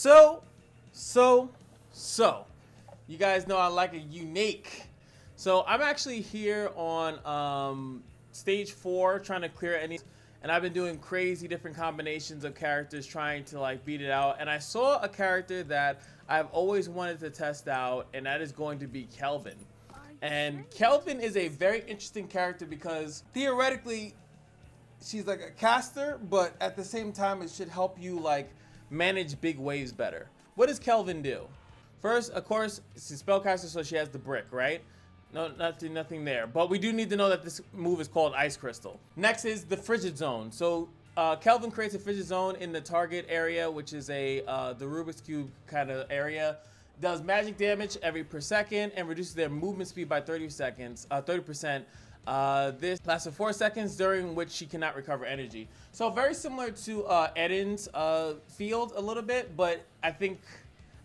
So, you guys know I like a unique. So I'm actually here on stage 4 trying to clear any, and I've been doing crazy different combinations of characters trying to like beat it out. And I saw a character that I've always wanted to test out, and that is going to be KELVIN. And KELVIN is a very interesting character because theoretically she's like a caster, but at the same time it should help you like manage big waves better. What does KELVIN do? First, of course, she's a spellcaster, so she has the brick, right? No, nothing there. But we do need to know that this move is called Ice Crystal. Next is the Frigid Zone. So KELVIN creates a Frigid Zone in the target area, which is a the Rubik's Cube kind of area. Does magic damage every per second and reduces their movement speed by 30%. This lasts for 4 seconds, during which she cannot recover energy. So very similar to Eden's field a little bit, but I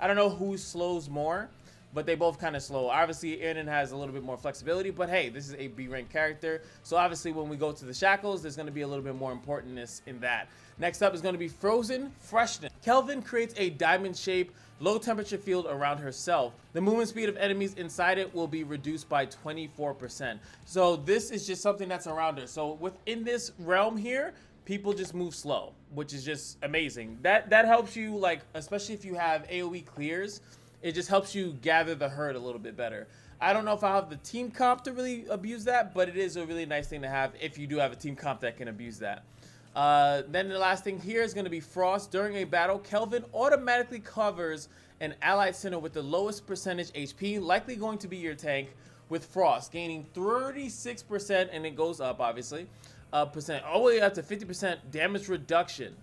don't know who slows more, but they both kind of slow. Obviously, Eden has a little bit more flexibility, but hey, this is a B-rank character. So obviously, when we go to the shackles, there's going to be a little bit more importance in that. Next up is going to be Frozen Freshness. KELVIN creates a diamond-shaped, low-temperature field around herself. The movement speed of enemies inside it will be reduced by 24%. So this is just something that's around her. So within this realm here, people just move slow, which is just amazing. That helps you, like, especially if you have AoE clears, it just helps you gather the herd a little bit better. I don't know if I'll have the team comp to really abuse that, but it is a really nice thing to have if you do have a team comp that can abuse that. Then the last thing here is going to be Frost. During a battle, KELVIN automatically covers an allied center with the lowest percentage HP, likely going to be your tank, with Frost, gaining 36%, and it goes up, obviously, all the way up to 50% damage reduction.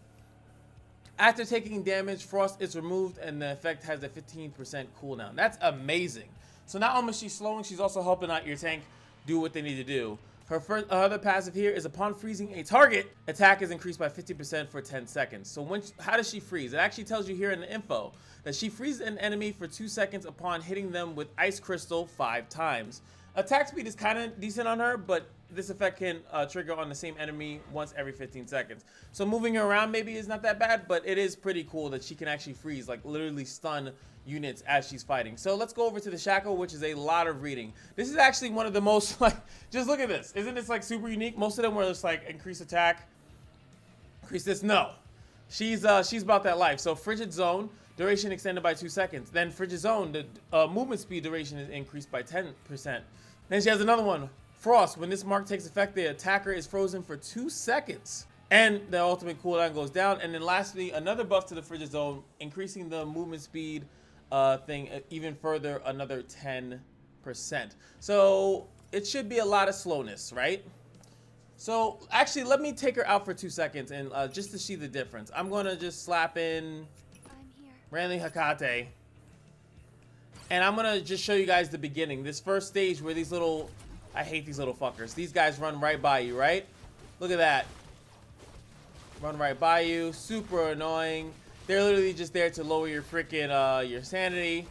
After taking damage, Frost is removed, and the effect has a 15% cooldown. That's amazing. So not only is she slowing, she's also helping out your tank do what they need to do. Her other passive here is upon freezing a target, attack is increased by 50% for 10 seconds. So how does she freeze? It actually tells you here in the info that she freezes an enemy for 2 seconds upon hitting them with Ice Crystal 5 times. Attack speed is kind of decent on her, but this effect can trigger on the same enemy once every 15 seconds. So moving her around maybe is not that bad, but it is pretty cool that she can actually freeze, like literally stun units as she's fighting. So let's go over to the shackle, which is a lot of reading. This is actually one of the most, like, just look at this. Isn't this like super unique? Most of them were just like increase attack, increase this. No, she's about that life. So Frigid Zone, duration extended by 2 seconds. Then Frigid Zone, the movement speed duration is increased by 10%. Then she has another one, Frost. When this mark takes effect, the attacker is frozen for 2 seconds. And the ultimate cooldown goes down. And then lastly, another buff to the Frigid Zone, increasing the movement speed thing even further, another 10%. So it should be a lot of slowness, right? So actually, let me take her out for 2 seconds and just to see the difference. I'm going to just slap in Randy Hakate. And I'm going to just show you guys the beginning. This first stage where these little, I hate these little fuckers. These guys run right by you, right? Look at that. Run right by you. Super annoying. They're literally just there to lower your freaking, your sanity.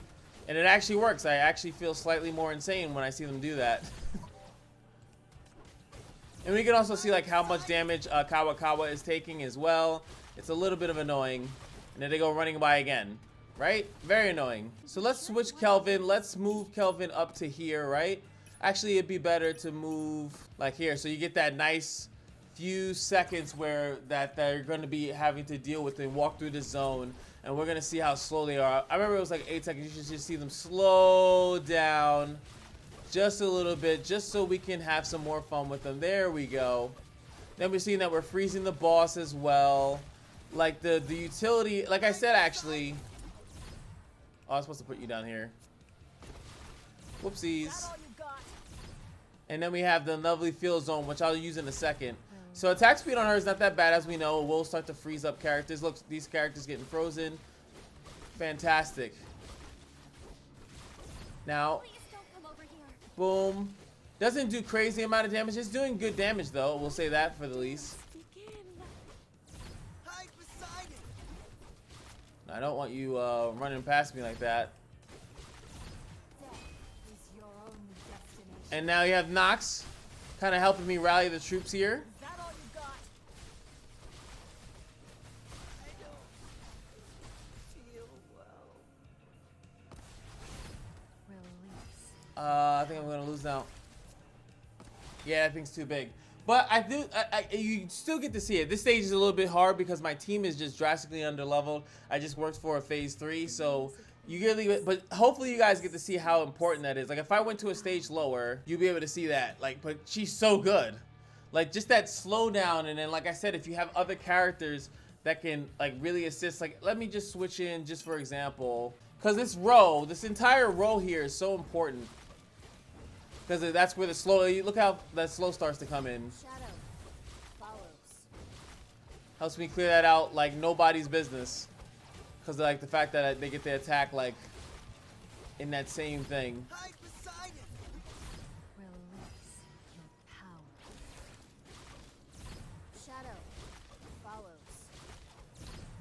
And it actually works. I actually feel slightly more insane when I see them do that. And we can also see like how much damage Kawakawa is taking as well. It's a little bit of annoying. And then they go running by again. Right? Very annoying. So let's switch KELVIN. Let's move KELVIN up to here, right? Actually, it'd be better to move like here. So you get that nice few seconds where they're going to be having to deal with and walk through the zone. And we're going to see how slow they are. I remember it was like 8 seconds. You should just see them slow down just a little bit, just so we can have some more fun with them. There we go. Then we're seeing that we're freezing the boss as well. Like the utility, like I said, actually. Oh, I was supposed to put you down here. Whoopsies. And then we have the lovely field zone, which I'll use in a second. So attack speed on her is not that bad, as we know. We'll start to freeze up characters. Look, these characters getting frozen. Fantastic. Now, boom. Doesn't do crazy amount of damage. It's doing good damage, though. We'll say that for the least. I don't want you running past me like that. And now you have Nox kind of helping me rally the troops here. I think I'm gonna lose now. Yeah, that thing's too big. But you still get to see it. This stage is a little bit hard because my team is just drastically underleveled. I just worked for a phase 3, so you really, but hopefully you guys get to see how important that is. Like if I went to a stage lower, you'd be able to see that. Like, but she's so good. Like just that slowdown, and then like I said, if you have other characters that can like really assist, like let me just switch in just for example, because this entire row here is so important. Because that's where the slow, look how that slow starts to come in. Shadow follows. Helps me clear that out like nobody's business. Because like the fact that they get the attack like in that same thing. Hide beside it. Release your power. Shadow follows.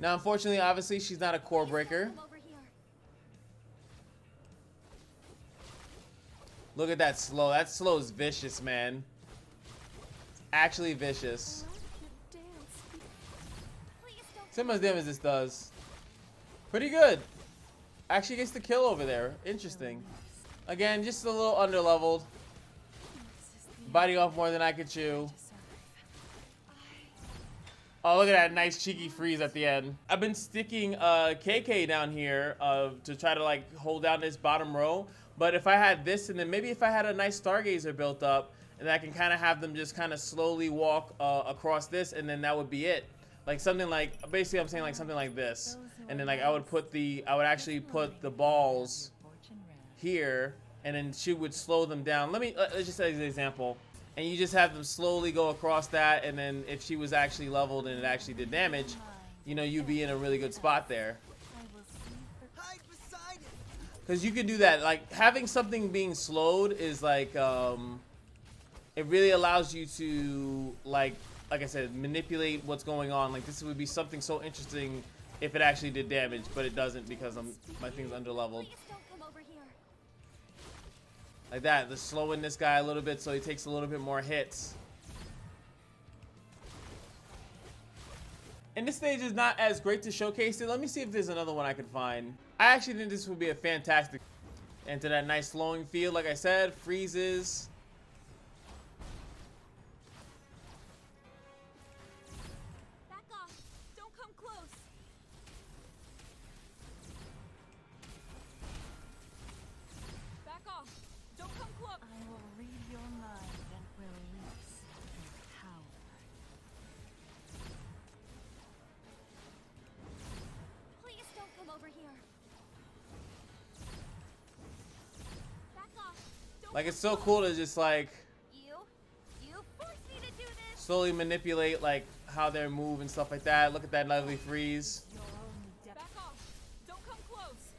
Now unfortunately, obviously, she's not a core breaker. Look at that slow. That slow is vicious, man. Actually vicious. See how much damage this does. Pretty good. Actually gets the kill over there. Interesting. Again, just a little underleveled. Biting off more than I could chew. Oh, look at that nice cheeky freeze at the end. I've been sticking KK down here to try to like hold down this bottom row. But if I had this, and then maybe if I had a nice Stargazer built up, and I can kind of have them just kind of slowly walk across this, and then that would be it. Like something like, basically I'm saying like something like this. And then like I would actually put the balls here, and then she would slow them down. Let's just say an example. And you just have them slowly go across that, and then if she was actually leveled and it actually did damage, you know, you'd be in a really good spot there. Because you can do that. Like having something being slowed is like it really allows you to like I said, manipulate what's going on. Like this would be something so interesting if it actually did damage, but it doesn't because my thing's underleveled. Like that, just slowing this guy a little bit so he takes a little bit more hits. And this stage is not as great to showcase it. Let me see if there's another one I can find. I actually think this would be a fantastic into that nice slowing field. Like I said, freezes. Back off. Don't come close. Back off. Don't come close. I will read your mind and release your power. Please don't come over here. Like it's so cool to just like You forced me to do this. slowly manipulate like how they move and stuff like that. Look at that lovely freeze. Back off. Don't come close.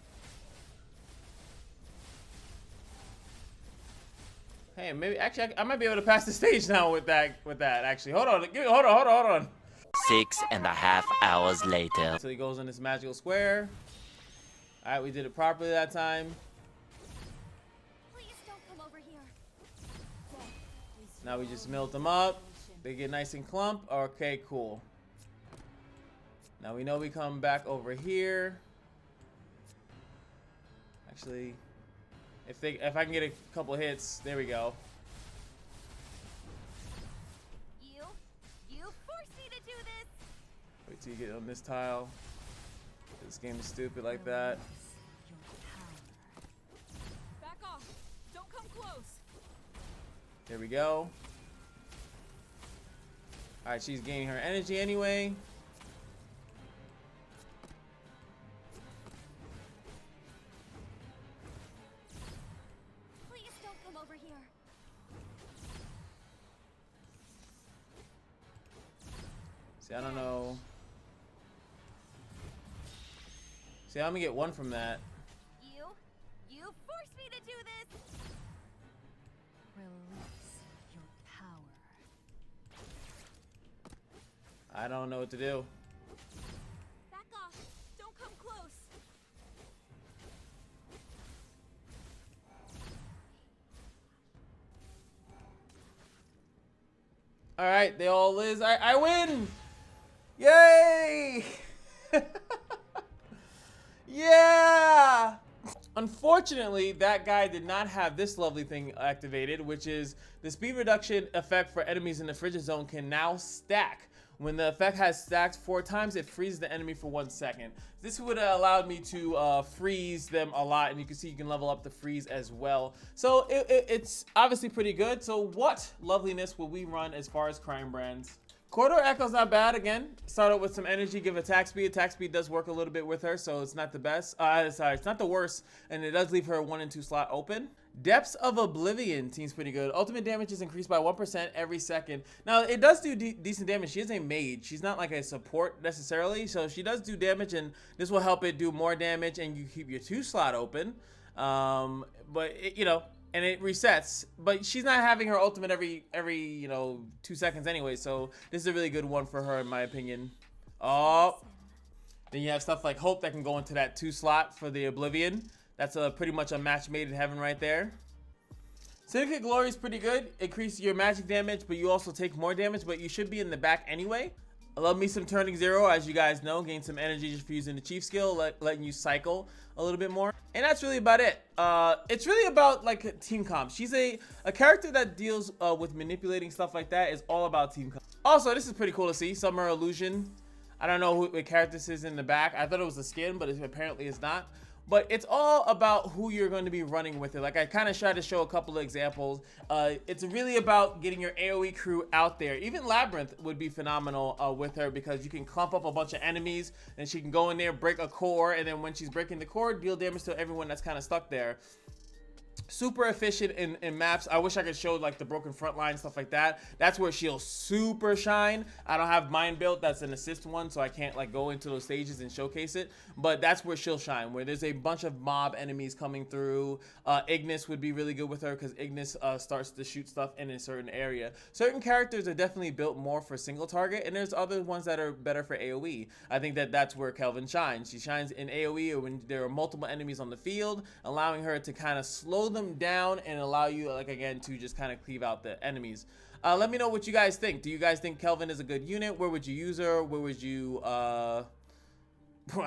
Hey, maybe actually I might be able to pass the stage now with that. Actually, hold on, hold on. 6.5 hours later. So he goes in this magical square. All right, we did it properly that time. Now we just melt them up. They get nice and clump. Okay, cool. Now we know we come back over here. Actually, if I can get a couple hits, there we go. You forced me to do this. Wait till you get on this tile. This game is stupid like that. Back off. Don't come close. There we go. Alright, she's gaining her energy anyway. Please don't come over here. See, I don't know. See, I'm gonna get one from that. You forced me to do this. Release your power. I don't know what to do. Back off. Don't come close. Alright, they all is. I win! Yay! Yeah! Unfortunately, that guy did not have this lovely thing activated, which is the speed reduction effect for enemies in the frigid zone can now stack. When the effect has stacked 4 times, it freezes the enemy for 1 second. This would have allowed me to freeze them a lot, and you can see you can level up the freeze as well. So it's obviously pretty good. So what loveliness will we run as far as crime brands? Corridor Echo's not bad. Again, start out with some energy, give attack speed. Attack speed does work a little bit with her, so it's not the best. Sorry, it's not the worst, and it does leave her 1 and 2 slot open. Depths of Oblivion seems pretty good. Ultimate damage is increased by 1% every second. Now, it does do decent damage. She is a mage. She's not like a support necessarily, so she does do damage, and this will help it do more damage, and you keep your 2 slot open. But, you know, and it resets, but she's not having her ultimate every 2 seconds anyway, so this is a really good one for her in my opinion. Oh, then you have stuff like Hope that can go into that 2 slot for the Oblivion. That's pretty much a match made in heaven right there. Syndicate Glory is pretty good. Increase your magic damage, but you also take more damage, but you should be in the back anyway. I love me some Turning Zero, as you guys know. Gain some energy just for using the Chief skill, letting you cycle a little bit more. And that's really about it. It's really about like team comp. She's a character that deals with manipulating stuff like that. Is all about team comp. Also, this is pretty cool to see. Summer Illusion. I don't know what character this is in the back. I thought it was a skin, but apparently it's not. But it's all about who you're going to be running with it. Like I kind of tried to show a couple of examples. It's really about getting your AoE crew out there. Even Labyrinth would be phenomenal with her because you can clump up a bunch of enemies and she can go in there, break a core, and then when she's breaking the core, deal damage to everyone that's kind of stuck there. Super efficient in maps. I wish I could show like the broken front line, stuff like that. That's where she'll super shine. I don't have mine built. That's an assist one, so I can't like go into those stages and showcase it. But that's where she'll shine, where there's a bunch of mob enemies coming through. Ignis would be really good with her because Ignis starts to shoot stuff in a certain area. Certain characters are definitely built more for single target, and there's other ones that are better for AoE. I think that's where Kelvin shines. She shines in AoE or when there are multiple enemies on the field, allowing her to kind of slow them down and allow you, like again, to just kind of cleave out the enemies. Let me know what you guys think. Do you guys think Kelvin is a good unit? Where would you use her? Where would you I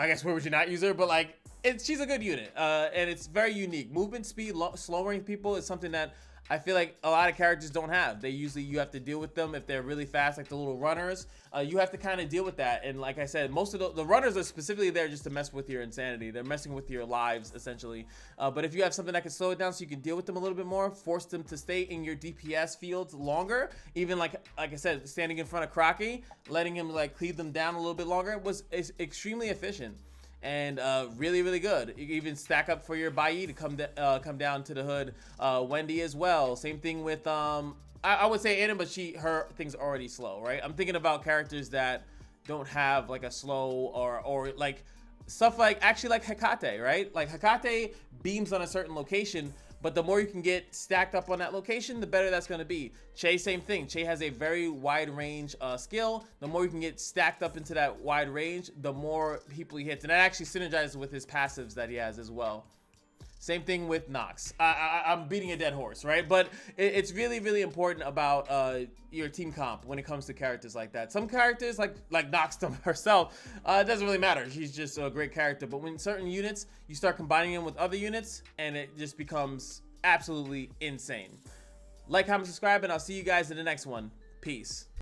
guess where would you not use her? But like she's a good unit, and it's very unique. Movement speed, slowing people is something that I feel like a lot of characters don't have. You have to deal with them if they're really fast, like the little runners. You have to kind of deal with that. And like I said, most of the runners are specifically there just to mess with your insanity. They're messing with your lives, essentially. But if you have something that can slow it down so you can deal with them a little bit more, force them to stay in your DPS fields longer, even like I said, standing in front of Crocky, letting him like cleave them down a little bit longer is extremely efficient. And really, really good. You can even stack up for your Bai to come down to the hood. Wendy as well. Same thing with I would say Anna, but her thing's already slow, right? I'm thinking about characters that don't have like a slow or like stuff like actually like Hecate, right? Like Hecate beams on a certain location, but the more you can get stacked up on that location, the better that's going to be. Che, same thing. Che has a very wide range skill. The more you can get stacked up into that wide range, the more people he hits. And that actually synergizes with his passives that he has as well. Same thing with Nox. I'm beating a dead horse, right? But it's really, really important about your team comp when it comes to characters like that. Some characters, like Nox herself, it doesn't really matter. She's just a great character. But when certain units, you start combining them with other units, and it just becomes absolutely insane. Like, comment, subscribe, and I'll see you guys in the next one. Peace.